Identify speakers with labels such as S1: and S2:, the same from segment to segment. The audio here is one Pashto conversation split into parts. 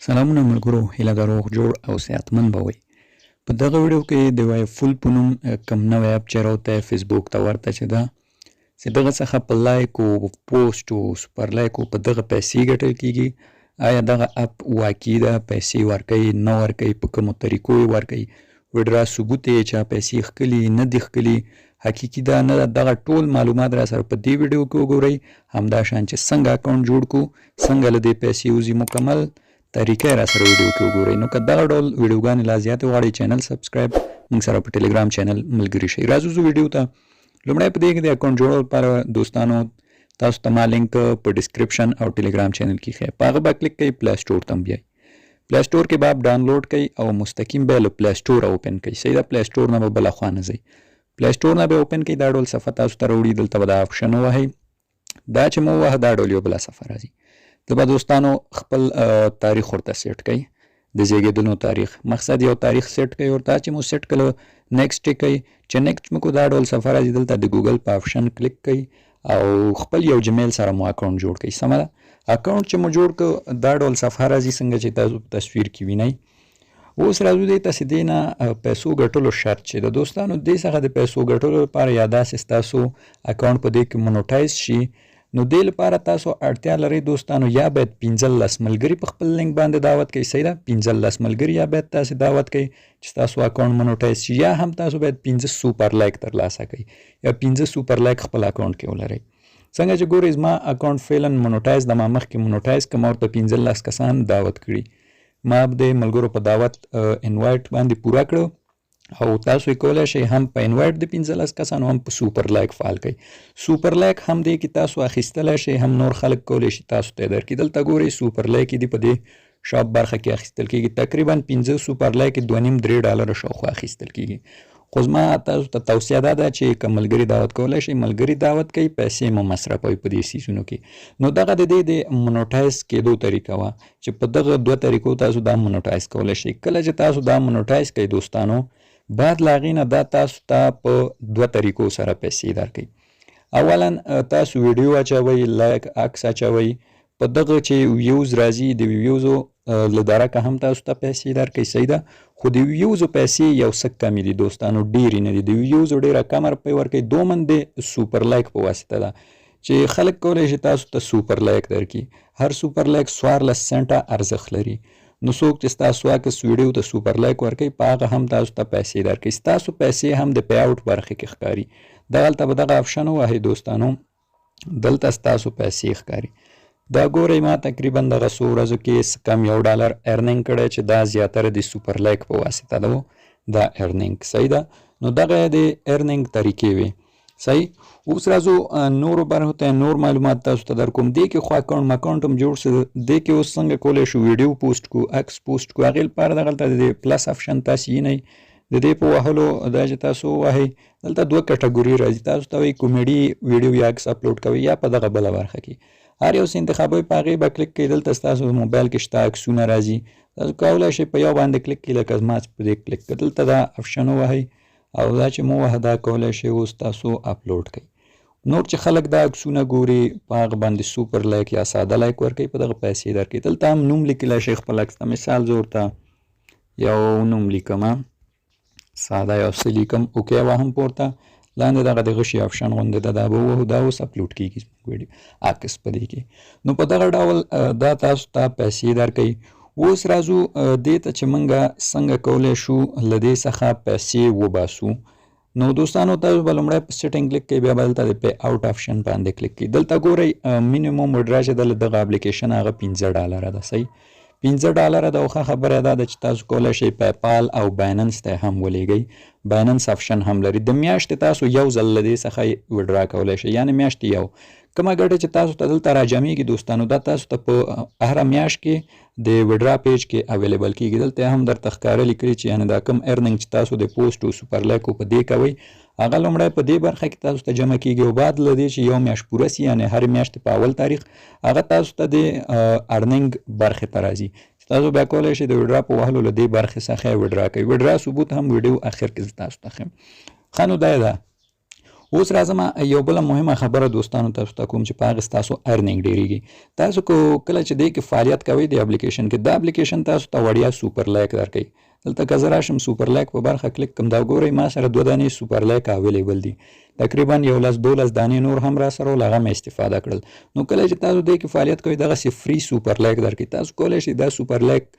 S1: سلامونه ملګرو، هیله ده روغ جوړ او صحتمند به وئ. په دغه ویډیو کې د وای فول په نوم کوم نوی اپ چې راوتی فیسبوک ته ورته چې ده چې دغه څخه په لایک او پوسټ او سوپر لایک او په دغه پیسې ګټل کیږي. آیا دغه اپ واقعي ده؟ پیسې ورکوي نه ورکوي؟ په کومو طریقو یې ورکوي؟ ویډرا ثبوت یې چا پیسې ښکلي نه دي ښکلي؟ حقیقي ده نه ده؟ دغه ټول معلومات را سره په دې ویډیو کې وګورئ. همداشان چې څنګه اکاونټ جوړ کړو، څنګه له دې پیسې وځي، مکمل طریقه را سره ویډیو کې وګورئ. نو که دغه ډول ویډیوګانې لا زیاتې غواړئ، چینل سبسکرایب، موږ سره په ټلګرام چینل ملګري شئ. راځو زه ویډیو ته. لومړی په دې کې د اکاونټ جوړولو لپاره دوستانو تاسو ته ما لینک په ډسکرپشن او ټلګرام چینل کې ښیم. په هغه به کلیک کوئ، پلی سټور ته بیایي. پلی سټور کې به اپ ډاونلوډ کوئ او مستقیم به له پلی سټور اوپن کوئ. صحیح ده؟ پلی سټور نه به بله خوا نه ځئ. پلی سټور نه به اوپن کوئ، دا ډول صفحه تاسو ته راوړي. دلته به دا آپشن ووهئ. دا چې مو ووهه دا ډول یو بله صفحه راځي. د به دوستانو خپل تاریخ ورته سیټ کوي، د زیږېدلو تاریخ. مقصد یو تاریخ سیټ کوي ورته چې مو سیټ کړه نیکسټ یې کوي. چې نیکسټ مو کو دا ډول صفحه راځي، دلته د ګوګل په آپشن کلیک کوي او خپل یو جمیل سره مو اکاونټ جوړ کوي. سمه ده؟ اکاونټ چې مو جوړ کړ دا ډول صفحه راځي څنګه چې تاسو په تصویر کې وینئ. اوس راځو دې ته چې دې نه پیسو ګټلو شرط چې د دوستانو دې څخه د پیسو ګټلو لپاره یا داسې ستاسو اکاونټ په دې کې مونوټایز شي، نو دې لپاره تاسو اړتیا لرئ دوستانو یا باید 15 ملګري په خپل لینک باندې دعوت کوئ. صحیح ده؟ 15 ملګري یا باید تاسو دعوت کوئ چې تاسو اکاونټ مونوټایز شي، یا هم تاسو باید 15 سوپر لایک ترلاسه کوئ یا 15 سوپر لایک خپل اکاونټ کې ولرئ. څنګه چې ګورئ زما اکاونټ فعلا مونوټایز د ما مخکې مونوټایز کوم ورته 15 کسان دعوت کړي. ما د ملګرو په دعوت انوایټ باندې پوره کړو او تاسو یې کولی شئ هم په انوایټ د 15 کسانو هم په سوپر لایک فعال کړئ. سوپر لایک هم دی کې تاسو اخیستلی شئ، هم نور خلک کولی شي تاسو ته یې درکړي. دلته ګورئ سوپر لایک دی په دې شاپ برخه کې اخیستل کېږي. تقریبا 15 سوپر لایک $2.5-3 شاوخوا اخیستل کېږي. خو زما تاسو ته توصیه دا ده چې که ملګري دعوت کولی شئ ملګري دعوت کوئ، پیسې مو مصرفوئ په دې سیزونو کې. نو دغه د دې د مونوټایز کېدو طریقه وه چې په دغه 2 طریقو تاسو دا مونوټایز کولی شئ. کله چې تاسو دا مونوټایز کوئ دوستانو، بعد له هغې نه دا تاسو ته په 2 طریقو سره پیسې درکوي. اولا تاسو ویډیو اچوئ، لایک عکس اچوئ، په دغه چې ویوز راځي د ویوزو له درکه هم تاسو ته پیسې درکوي. صحیح ده؟ خو د ویوزو پیسې یو څه کمې دي دوستانو، ډېرې نه دي. د ویوزو ډېره کمه روپۍ ورکوي. دومن د سوپر لایک په واسطه ده چې خلک کولی شي تاسو ته سوپر لایک درکړي. هر سوپر لایک 14 سنټه ارزښت لري. نو څوک چې ستاسو عکس ویډیو ته سوپر لایک ورکوي په هغه هم تاسو ته پیسې درکوي. ستاسو پیسې هم د پی آوټ برخه کې ښکاري. دغلته به دغه آپشن ووهئ دوستانو، دلته ستاسو پیسې ښکاري. دا ګورئ ما تقریبا دغه څو ورځو کې کم $1 ارنینګ کړی چې دا زیاتره د سوپر لایک په واسطه ده دا ارنینګ. صحیح ده؟ نو دغه د ارنینګ طریقې وي. صحیح. اوس راځو نورو برخو ته نور معلومات تاسو ته درکوم. دې کې خو اکاونټ هم جوړ شو. دې کې اوس څنګه کولی شو ویډیو پوسټ کو، عکس پوسټ کو. هغې لپاره دغلته د پلس آپشن تاسو وینئ. د دې په وهلو دا چې تاسو ووهئ دلته 2 کټګوري راځي. تاسو ته وایي کومیډي ویډیو یا عکس اپلوډ کوئ یا په دغه بله برخه کې هر یو څه انتخابوئ. په هغې به کلیک کوئ. دلته ستاسو موبایل کې شته عکسونه راځي. تاسو کولی شئ په یو باندې کلیک کړئ، لکه زما په دې کلیک کړه. دلته دا آپشن ووهئ او دا چې مو ووهه دا کولی شئ اوس تاسو اپلوډ کړئ. نور چې خلک دا عکسونه ګوري په هغه باندې سوپر لایک یا ساده لایک ورکوي، په دغه پیسې درکوي. دلته هم نوم لیکلی شئ خپل عکس ته. مثال زه ورته یو نوم لیکمه، ساده یو څه لیکم، اوکې واهم پورته. لاندې دغه د غشي آپشن غوندې ده، دا به ووهو. دا اوس اپلوډ کېږي ویډیو عکس په دې کې. نو په دغه ډول دا تاسو ته پیسې درکوي. اوس راځو دې ته چې موږ څنګه کولی شو له دې څخه پیسې وباسو. نو دوستانو تاسو به لومړی په سیټینګ کلیک کوئ، بیا به دلته د پی آوټ آپشن باندې کلیک کوئ. دلته ګورئ مینیمم وډرا چې ده له دغه اپلیکیشن هغه $15 ده. صحیح؟ $15 ده. او ښه خبره دا ده چې تاسو کولی شئ پیپال او بایننس ته هم ولېږئ. بایننس آپشن هم لري. د میاشتې تاسو یو ځل له دې څخه وډرا کولی شئ، یعنې میاشتې یو کومه ګټه چې تاسو ته دلته راجمعېږي دوستانو، دا تاسو ته په هره میاشت کې د وډرا پیج کې اویلیبل کېږي. دلته هم درته ښکاره لیکلي چې یعنې دا کوم ارنینګ چې تاسو د پوسټ او سوپر لایکو په دې کوئ هغه لومړی په دې برخه کې تاسو ته جمع کېږي او بعد له دې چې یو میاشت پوره سي، یعنې هر میاشتې په اول تاریخ هغه تاسو ته د ارنینګ برخې ته راځي. تاسو بیا کولی شئ د وډرا په وهلو له دې برخې څخه وډرا کوئ. وډرا ثبوت هم ویډیو اخر کې زه تاسو ته ښیم. ښه نو دا یې ده. اوس راځم یو بله مهمه خبره دوستانو تاسو ته کوم چې په هغې ستاسو ارنینګ ډېرېږي. تاسو کله چې دې کې فعالیت کوئ د اپلیکیشن کې، دا اپلیکیشن تاسو ته وړیا سوپر لایک درکوي. دلته که زه راشم سوپر لایک په برخه کلیک کوم، دا ګورئ ما سره 2 دانې سوپر لایک اویلیبل دي، تقریبا 11-12 دانې نور هم را سره ول، هغه مې استفاده کړل. نو کله چې تاسو دې کې فعالیت کوئ دغسې فری سوپر لایک درکوي. تاسو کولی شئ دا سوپر لایک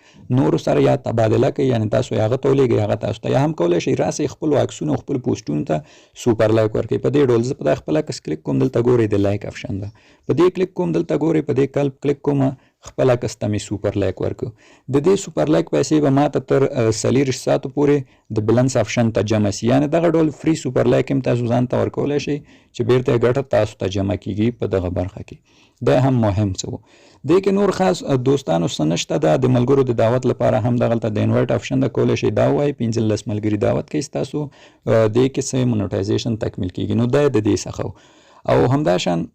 S1: نورو سره یا تبادله کوئ، یعنې تاسو یې هغه ته ولیږئ هغه تاسو ته، یا هم کولی شئ راسئ خپلو عکسونو خپلو پوسټونو ته سوپر لایک ورکوئ. په دې ډول زه په دا خپل عکس کلیک کوم، دلته ګورئ د لایک آپشن ده، په دې کلیک کوم، دلته ګورئ په دې کلب کلیک کوم، خپل عکس ته مې سوپر لایک ورکړ. د دې سوپر لایک پیسې به ماته تر 40 ساعتو پورې د بیلنس آپشن ته جمع سي، یعنې دغه ډول فری سوپر لایک هم تاسو ځان ته ورکولی شئ چې بیرته یې ګټه تاسو ته جمع کیږي په دغه برخه کې. دا هم مهم څه و. دې کې نور خاص دوستانو څه نشته. دا د ملګرو د دعوت لپاره هم دغلته د انوایټ آپشن ده، کولی شئ دا ووایئ 15 ملګري دعوت کوي ستاسو، دې کې څه مونټایزیشن تکمیل کیږي. نو دا د دې څخه او همداشان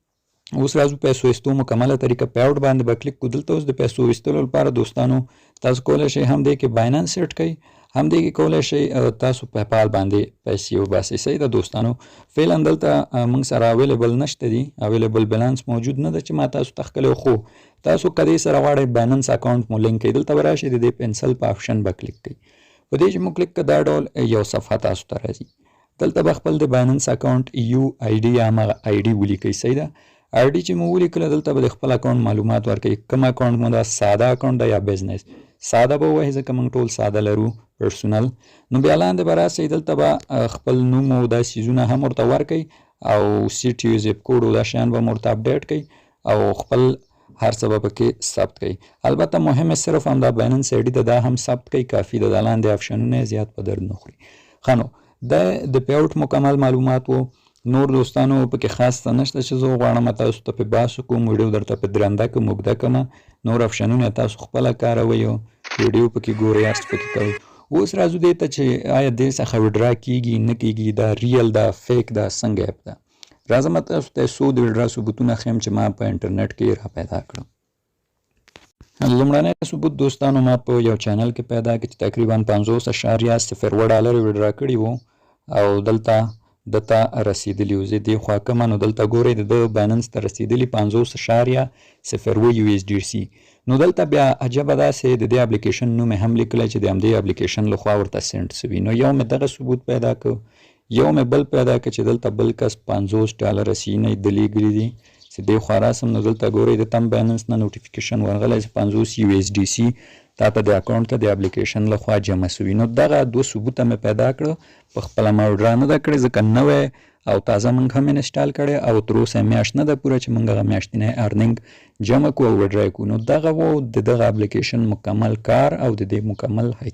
S1: اوس راځو پیسو ایستو مکمله طریقه پی آوټ باندې به کلیک کو. دلته اوس د پیسو ایستلو لپاره دوستانو تاسو کولی شئ هم دې کې باینانس سیټ کوئ، هم دې کې کولی شئ تاسو په پیپال باندې پیسې وباسئ. صحیح ده دوستانو. فعلا دلته موږ سره اویلیبل نشته دي، اویلیبل بیلانس موجود نه ده چې ما تاسو ته ښکلی، خو تاسو که دې سره غواړئ باینانس اکاونټ مو لینک کړئ، دلته به راشئ د دې پنسل په آپشن به کلیک کړئ. په دې چې مو کلیک کړه دا ډول یو صفحه تاسو ته راځي. دلته به خپل د باینانس اکاونټ یو آی ډي یا همغه آی ډي ولیکئ. صحیح ده. آی ډي چې مو ولیکله دلته به د خپل اکاونټ معلومات ورکوي، کوم اکاونټ مو دا ساده اکاونټ ده یا بزنس. ساده به ووایئ ځکه موږ ټول ساده لرو، پرسونل. نو بیا لاندې به راسئ، دلته به خپل نوم او دا څیزونه هم ورته ورکئ او سیټي زیپ کوډ او دا شیان به ورته اپډیټ کړئ او خپل هر څه به پکې ثبت کړئ. البته مهم صرف هم دا باینانس آی ډي ده، دا هم ثبت کړئ، کافي ده. دا لاندې آپشنونه زیات په درد نه خوري. ښه نو دا د پی آوټ مکمل معلومات وو. نور دوستانو پکې خاص څه نشته چې زه غواړم تاسو ته پې بحث وکړم، ویډیو درته په درنده کړم، اوږده کړمه. نور آپشنونه تاسو خپله کاروئ او ویډیو پکې ګورئ، ارڅ پکې کوئ. اوس راځو دې ته چې آیا دې څخه وډرا کیږي نه کیږي، دا ریل ده فیک ده څنګه اپ ده. راځم تاسو ته څو د وډرا ثبوتونه ښیم چې ما په انټرنیټ کې را پیدا کړم. لومړنی ثبوت دوستانو ما په یو چینل کې پیدا کړ چې تقریبا 50.02 ډالر وډرا کړي وو او دلته دته رسیدلی و. زه دې خوا کومه، نو دلته ګورئ د باینانس ته رسیدلي 50.02 یو ایس ډي سي. نو دلته بیا عجبه داسې د دې اپلیکیشن نوم یې هم لیکلی چې د همدې اپلیکیشن لخوا ورته سینډ سوي. نو یو مې دغه ثبوت پیدا کړ، یو مې بل پیدا کړ چې دلته بل کس 50 ډالر سینې د لیږلي دي چې دې خوا راسم. نو دلته ګورئ د تم باینانس نه نوټیفیکیشن ورغلی چې 50 یو ایس ډي سی تا ته د اکاونټ ته د اپلیکیشن لخوا جمع سوي. نو دغه 2 ثبوته مې پیدا کړه. په خپله ما وډرا نه ده کړې ځکه نوی او تازه موږ هم انسټال کړی او تر اوسه میاشت نه ده پوره چې موږ هغه میاشتنی ارنینګ جمع کړو او وډرا یې کړو. نو دغه و د دغه اپلیکیشن مکمل کار او د دې مکمل حقیقت.